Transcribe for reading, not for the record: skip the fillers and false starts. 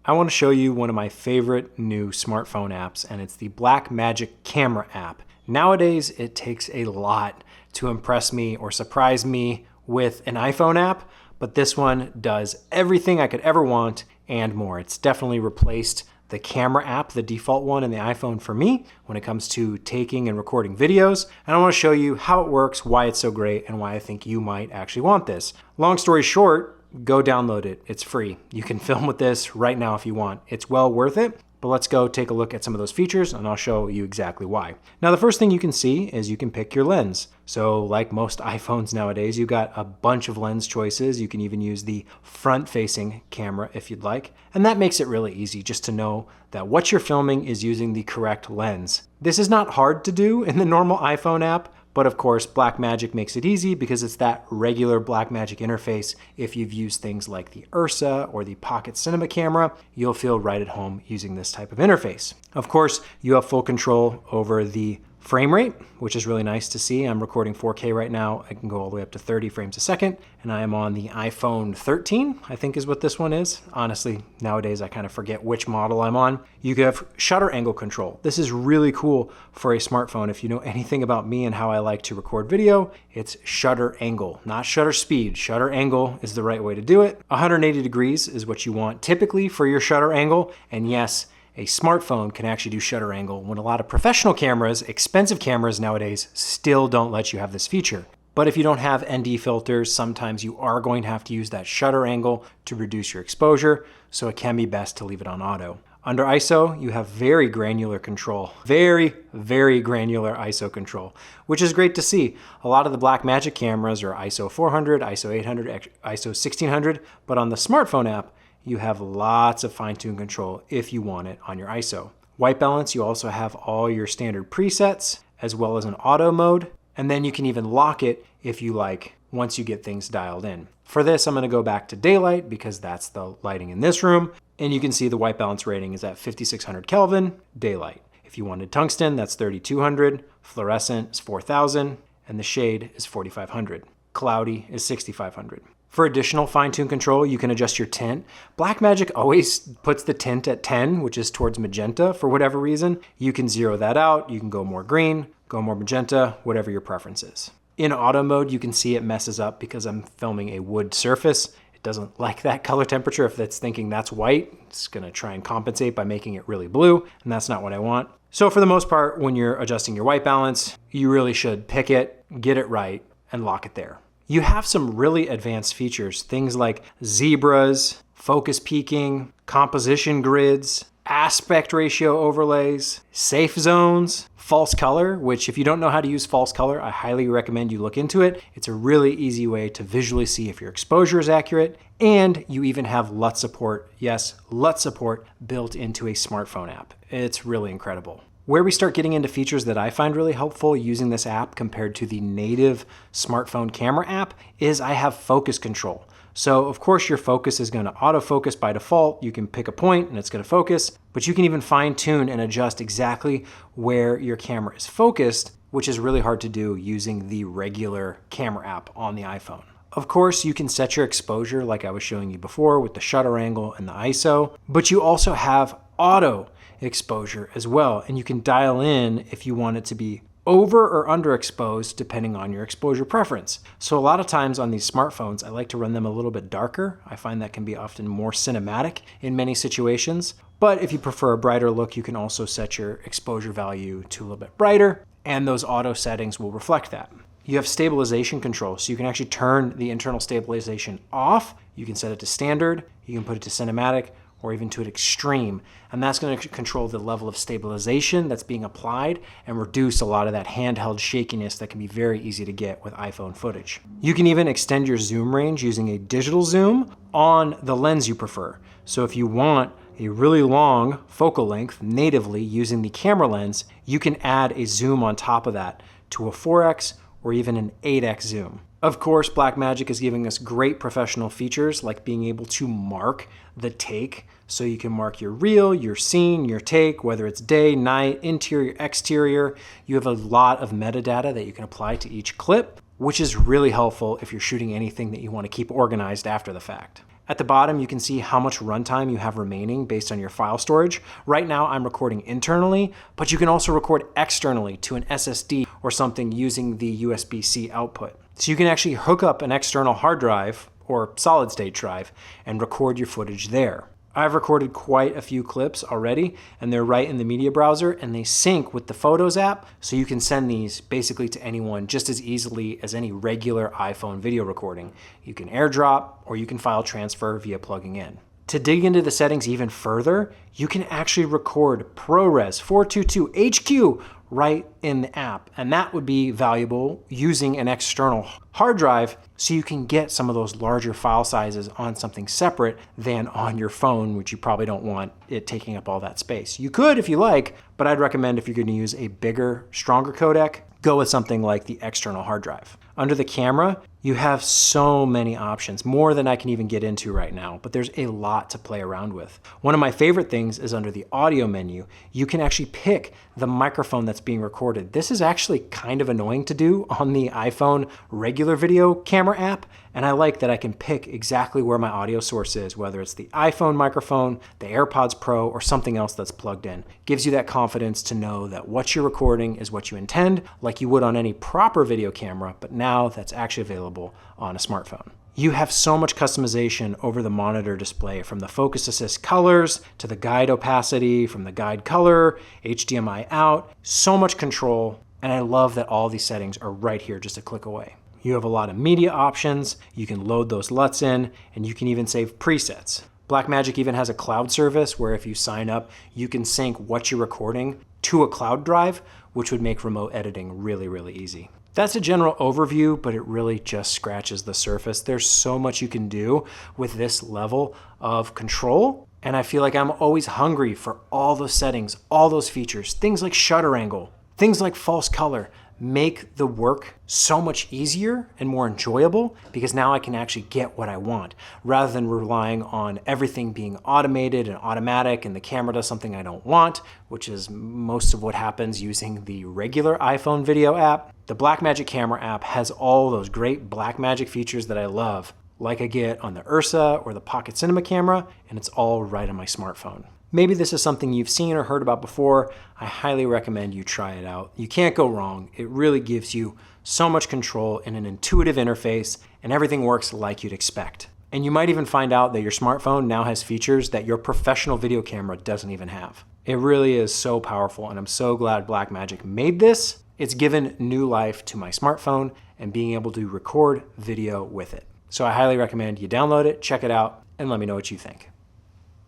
I want to show you one of my favorite new smartphone apps, and it's the Blackmagic Camera app. Nowadays, it takes a lot to impress me or surprise me with an iPhone app, but this one does everything I could ever want and more. It's definitely replaced the camera app, the default one in the iPhone for me, when it comes to taking and recording videos. And I want to show you how it works, why it's so great, and why I think you might actually want this. Long story short, go download it. It's free. You can film with this right now if you want. It's well worth it. But let's go take a look at some of those features and I'll show you exactly why. Now, the first thing you can see is you can pick your lens. So like most iPhones nowadays, you got a bunch of lens choices. You can even use the front-facing camera if you'd like. And that makes it really easy just to know that what you're filming is using the correct lens. This is not hard to do in the normal iPhone app, but of course, Blackmagic makes it easy because it's that regular Blackmagic interface. If you've used things like the Ursa or the Pocket Cinema camera, you'll feel right at home using this type of interface. Of course, you have full control over the frame rate, which is really nice to see. I'm recording 4K right now. I can go all the way up to 30 frames a second, and I am on the iPhone 13, I think is what this one is. Honestly, nowadays I kind of forget which model I'm on. You have shutter angle control. This is really cool for a smartphone. If you know anything about me and how I like to record video, it's shutter angle, not shutter speed. Shutter angle is the right way to do it. 180 degrees is what you want typically for your shutter angle, and yes, a smartphone can actually do shutter angle when a lot of professional cameras, expensive cameras nowadays, still don't let you have this feature. But if you don't have ND filters, sometimes you are going to have to use that shutter angle to reduce your exposure, so it can be best to leave it on auto. Under ISO, you have very granular control. Very, very granular ISO control, which is great to see. A lot of the Blackmagic cameras are ISO 400, ISO 800, ISO 1600, but on the smartphone app, you have lots of fine-tune control if you want it on your ISO. White balance, you also have all your standard presets as well as an auto mode, and then you can even lock it if you like once you get things dialed in. For this, I'm gonna go back to daylight because that's the lighting in this room, and you can see the white balance rating is at 5600 Kelvin, daylight. If you wanted tungsten, that's 3200, fluorescent is 4000, and the shade is 4500. Cloudy is 6500. For additional fine-tune control, you can adjust your tint. Blackmagic always puts the tint at 10, which is towards magenta for whatever reason. You can zero that out. You can go more green, go more magenta, whatever your preference is. In auto mode, you can see it messes up because I'm filming a wood surface. It doesn't like that color temperature. If it's thinking that's white, it's gonna try and compensate by making it really blue, and that's not what I want. So for the most part, when you're adjusting your white balance, you really should pick it, get it right, and lock it there. You have some really advanced features, things like zebras, focus peaking, composition grids, aspect ratio overlays, safe zones, false color, which if you don't know how to use false color, I highly recommend you look into it. It's a really easy way to visually see if your exposure is accurate, and you even have LUT support. Yes, LUT support built into a smartphone app. It's really incredible. Where we start getting into features that I find really helpful using this app compared to the native smartphone camera app is I have focus control. So of course your focus is going to autofocus by default. You can pick a point and it's going to focus, but you can even fine tune and adjust exactly where your camera is focused, which is really hard to do using the regular camera app on the iPhone. Of course, you can set your exposure like I was showing you before with the shutter angle and the ISO, but you also have auto exposure as well, and you can dial in if you want it to be over or underexposed depending on your exposure preference. So a lot of times on these smartphones, I like to run them a little bit darker. I find that can be often more cinematic in many situations, but if you prefer a brighter look, you can also set your exposure value to a little bit brighter, and those auto settings will reflect that. You have stabilization control, so you can actually turn the internal stabilization off. You can set it to standard, you can put it to cinematic, or even to an extreme, and that's going to control the level of stabilization that's being applied and reduce a lot of that handheld shakiness that can be very easy to get with iPhone footage. You can even extend your zoom range using a digital zoom on the lens you prefer. So if you want a really long focal length natively using the camera lens, you can add a zoom on top of that to a 4x or even an 8x zoom. Of course, Blackmagic is giving us great professional features like being able to mark the take. So you can mark your reel, your scene, your take, whether it's day, night, interior, exterior. You have a lot of metadata that you can apply to each clip, which is really helpful if you're shooting anything that you want to keep organized after the fact. At the bottom, you can see how much runtime you have remaining based on your file storage. Right now, I'm recording internally, but you can also record externally to an SSD or something using the USB-C output. So you can actually hook up an external hard drive or solid state drive and record your footage there. I've recorded quite a few clips already, and they're right in the media browser, and they sync with the Photos app, so you can send these basically to anyone just as easily as any regular iPhone video recording. You can AirDrop, or you can file transfer via plugging in. To dig into the settings even further, you can actually record ProRes 422 HQ right in the app, and that would be valuable using an external hard drive so you can get some of those larger file sizes on something separate than on your phone, which you probably don't want it taking up all that space. You could if you like, but I'd recommend if you're going to use a bigger, stronger codec, go with something like the external hard drive. Under the camera, you have so many options, more than I can even get into right now, but there's a lot to play around with. One of my favorite things is under the audio menu, you can actually pick the microphone that's being recorded. This is actually kind of annoying to do on the iPhone regular video camera app, and I like that I can pick exactly where my audio source is, whether it's the iPhone microphone, the AirPods Pro, or something else that's plugged in. Gives you that confidence to know that what you're recording is what you intend, like you would on any proper video camera, but now that's actually available on a smartphone. You have so much customization over the monitor display, from the focus assist colors to the guide opacity, from the guide color, HDMI out, so much control. And I love that all these settings are right here, just a click away. You have a lot of media options. You can load those LUTs in, and you can even save presets. Blackmagic even has a cloud service where if you sign up, you can sync what you're recording to a cloud drive, which would make remote editing really, really easy. That's a general overview, but it really just scratches the surface. There's so much you can do with this level of control, and I feel like I'm always hungry for all those settings, all those features, things like shutter angle, things like false color. Make the work so much easier and more enjoyable, because now I can actually get what I want rather than relying on everything being automated and automatic and the camera does something I don't want, which is most of what happens using the regular iPhone video app. The Blackmagic camera app has all those great Blackmagic features that I love, like I get on the Ursa or the Pocket Cinema camera, and it's all right on my smartphone. Maybe this is something you've seen or heard about before. I highly recommend you try it out. You can't go wrong. It really gives you so much control in an intuitive interface, and everything works like you'd expect. And you might even find out that your smartphone now has features that your professional video camera doesn't even have. It really is so powerful, and I'm so glad Blackmagic made this. It's given new life to my smartphone and being able to record video with it. So I highly recommend you download it, check it out, and let me know what you think.